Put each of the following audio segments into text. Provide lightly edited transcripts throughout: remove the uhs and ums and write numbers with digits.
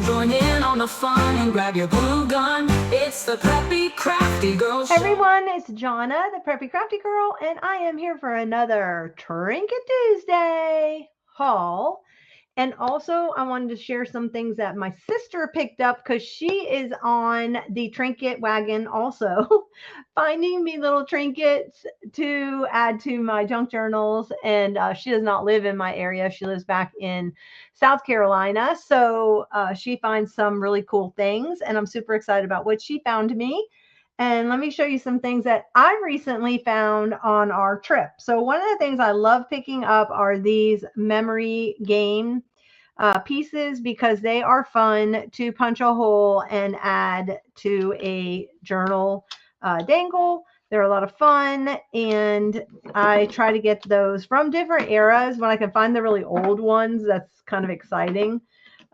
on, join in on the fun and grab your glue gun. It's the Preppy Crafty Girl Show. Everyone, it's Jonna, the Preppy Crafty Girl, and I am here for another Trinket Tuesday haul. And also, I wanted to share some things that my sister picked up because she is on the trinket wagon also, finding me little trinkets to add to my junk journals. And she does not live in my area. She lives back in South Carolina. So she finds some really cool things. And I'm super excited about what she found me. And let me show you some things that I recently found on our trip. So one of the things I love picking up are these memory game pieces because they are fun to punch a hole and add to a journal dangle. They're a lot of fun, and I try to get those from different eras. When I can find the really old ones, that's kind of exciting.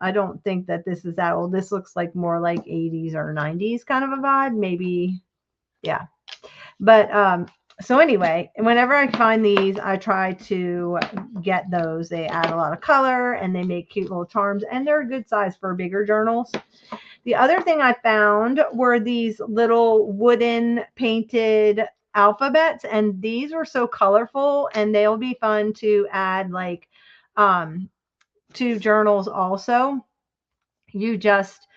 I don't think that this is that old. This looks like more like 80s or 90s kind of a vibe. Maybe, yeah. But so anyway, whenever I find these, I try to get those. They add a lot of color and they make cute little charms, and they're a good size for bigger journals. The other thing I found were these little wooden painted alphabets, and these were so colorful, and they'll be fun to add like to journals also. You just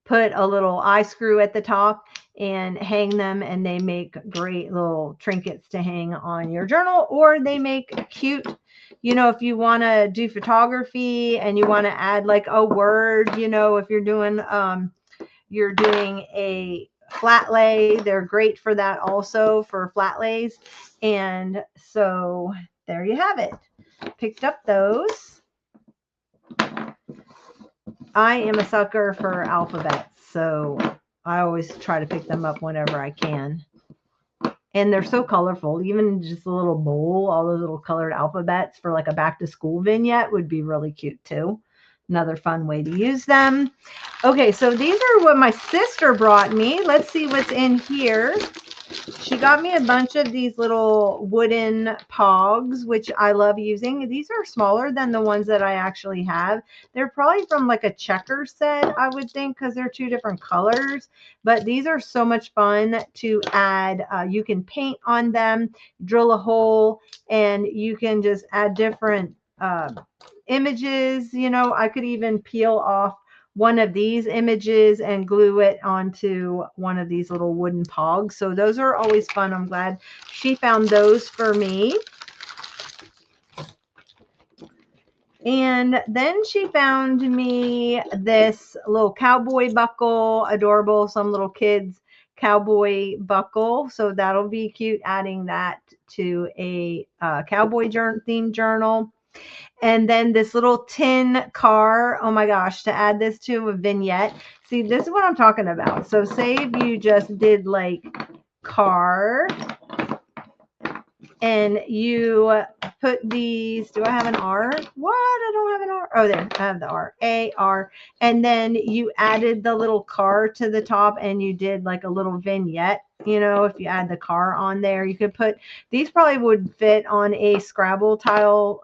put a little eye screw at the top and hang them, and they make great little trinkets to hang on your journal, or they make cute, if you want to do photography and you want to add like a word, if you're doing a flat lay, they're great for that also, for flat lays. And so there you have it. Picked up those. I am a sucker for alphabets, so I always try to pick them up whenever I can. And they're so colorful. Even just a little bowl, all those little colored alphabets for like a back to school vignette would be really cute too. Another fun way to use them. Okay, so these are what my sister brought me. Let's see what's in here. She got me a bunch of these little wooden pogs, which I love using. These are smaller than the ones that I actually have. They're probably from like a checker set, I would think, because they're two different colors. But these are so much fun to add. You can paint on them, drill a hole, and you can just add different images. I could even peel off one of these images and glue it onto one of these little wooden pogs. So those are always fun. I'm glad she found those for me. And then she found me this little cowboy buckle, adorable, some little kids cowboy buckle. So that'll be cute, adding that to a cowboy themed journal. And then this little tin car. Oh my gosh, to add this to a vignette. See, this is what I'm talking about. So say if you just did like car and you put these, do I have an R? What? I don't have an R. Oh, there, I have the R. A-R. And then you added the little car to the top and you did like a little vignette. If you add the car on there, you could put, these probably would fit on a Scrabble tile,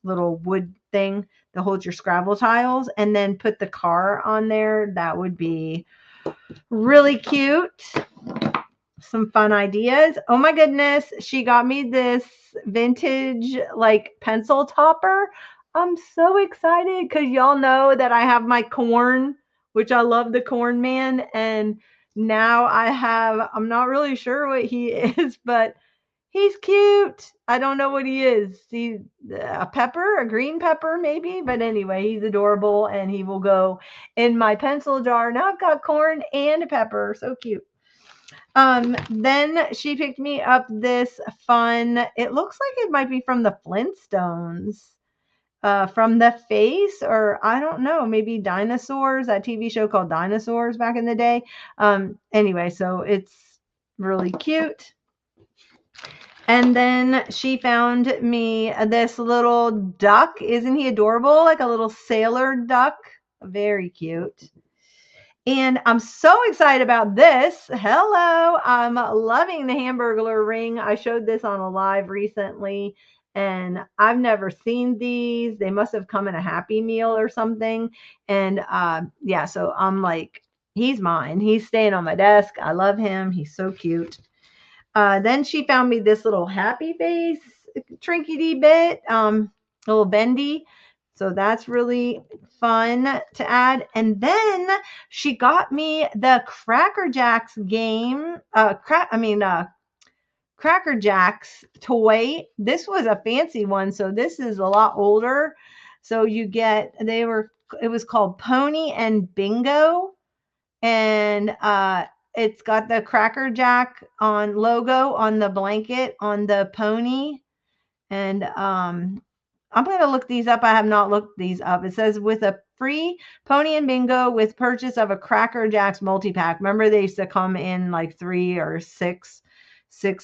little wood thing that holds your Scrabble tiles, and then put the car on there. That would be really cute. Some fun ideas. Oh my goodness, she got me this vintage like pencil topper. I'm so excited because y'all know that I have my corn, which I love the corn man, and now I'm not really sure what he is, but he's cute. I don't know what he is. He's a pepper, a green pepper maybe. But anyway, he's adorable and he will go in my pencil jar. Now I've got corn and a pepper. So cute. Then she picked me up this fun, it looks like it might be from the Flintstones. From the face, or I don't know, maybe Dinosaurs, that TV show called Dinosaurs back in the day. Anyway, so it's really cute. And then she found me this little duck. Isn't he adorable? Like a little sailor duck. Very cute. And I'm so excited about this. Hello. I'm loving the Hamburglar ring. I showed this on a live recently. and I've never seen these. They must have come in a Happy Meal or something. And yeah, so I'm like, he's mine. He's staying on my desk. I love him. He's so cute. Then she found me this little Happy Face trinkety bit, a little bendy. So that's really fun to add. And then she got me the Cracker Jacks game. Cracker Jacks toy. This was a fancy one, so this is a lot older. So it was called Pony and Bingo, and it's got the Cracker Jack on logo on the blanket on the pony. And I'm going to look these up. I have not looked these up. It says with a free Pony and Bingo with purchase of a Cracker Jacks multi-pack. Remember they used to come in like 3 or 6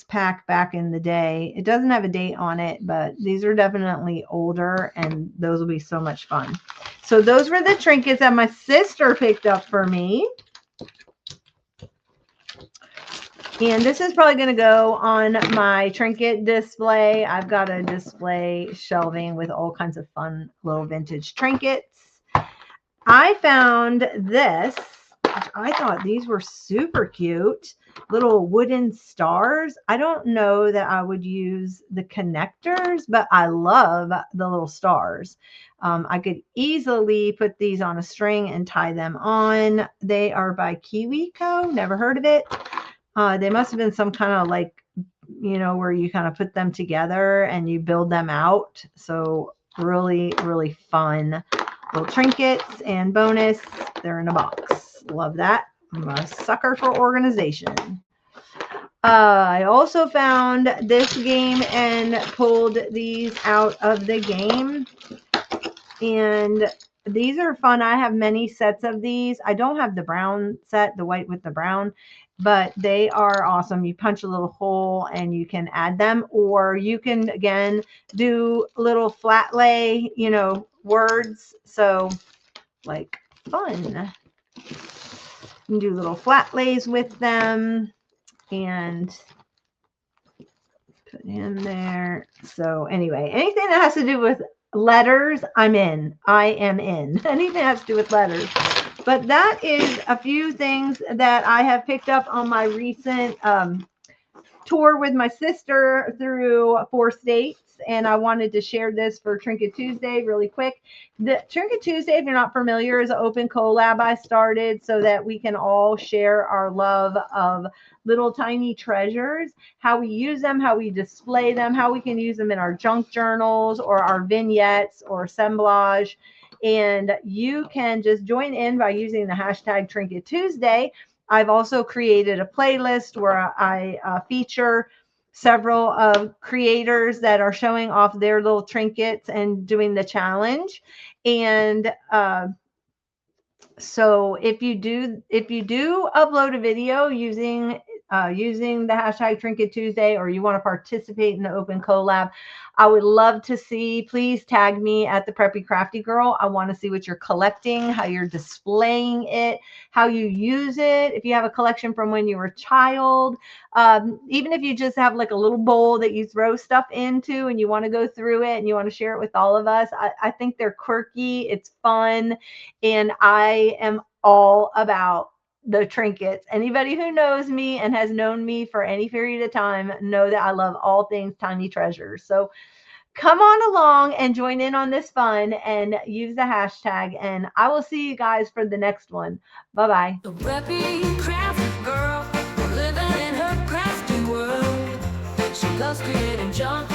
pack back in the day. It doesn't have a date on it, but these are definitely older, and those will be so much fun. So those were the trinkets that my sister picked up for me. And this is probably going to go on my trinket display. I've got a display shelving with all kinds of fun little vintage trinkets. I found this, which I thought these were super cute. Little wooden stars. I don't know that I would use the connectors, but I love the little stars. I could easily put these on a string and tie them on. They are by KiwiCo. Never heard of it. They must have been some kind of like, where you kind of put them together and you build them out. So really, really fun little trinkets. And bonus, they're in a box. Love that. I'm a sucker for organization. I also found this game and pulled these out of the game. And these are fun. I have many sets of these. I don't have the brown set, the white with the brown, but they are awesome. You punch a little hole and you can add them, or you can, again, do little flat lay, words. So like fun. You can do little flat lays with them and put him there. So anyway, anything that has to do with letters, I'm in. I am in. Anything that has to do with letters. But that is a few things that I have picked up on my recent tour with my sister through 4 states. And I wanted to share this for Trinket Tuesday really quick. The Trinket Tuesday, if you're not familiar, is an open collab I started so that we can all share our love of little tiny treasures, how we use them, how we display them, how we can use them in our junk journals or our vignettes or assemblage. And you can just join in by using the hashtag Trinket Tuesday. I've also created a playlist where I feature several of creators that are showing off their little trinkets and doing the challenge. And so if you do upload a video using the hashtag Trinket Tuesday, or you want to participate in the open collab, I would love to see. Please tag me at the Preppy Crafty Girl. I want to see what you're collecting, how you're displaying it, how you use it. If you have a collection from when you were a child, even if you just have like a little bowl that you throw stuff into and you want to go through it and you want to share it with all of us. I think they're quirky. It's fun. And I am all about the trinkets. Anybody who knows me and has known me for any period of time know that I love all things tiny treasures. So come on along and join in on this fun and use the hashtag. And I will see you guys for the next one. Bye-bye. The preppy crafty girl, living in her crafty world. She loves creating junk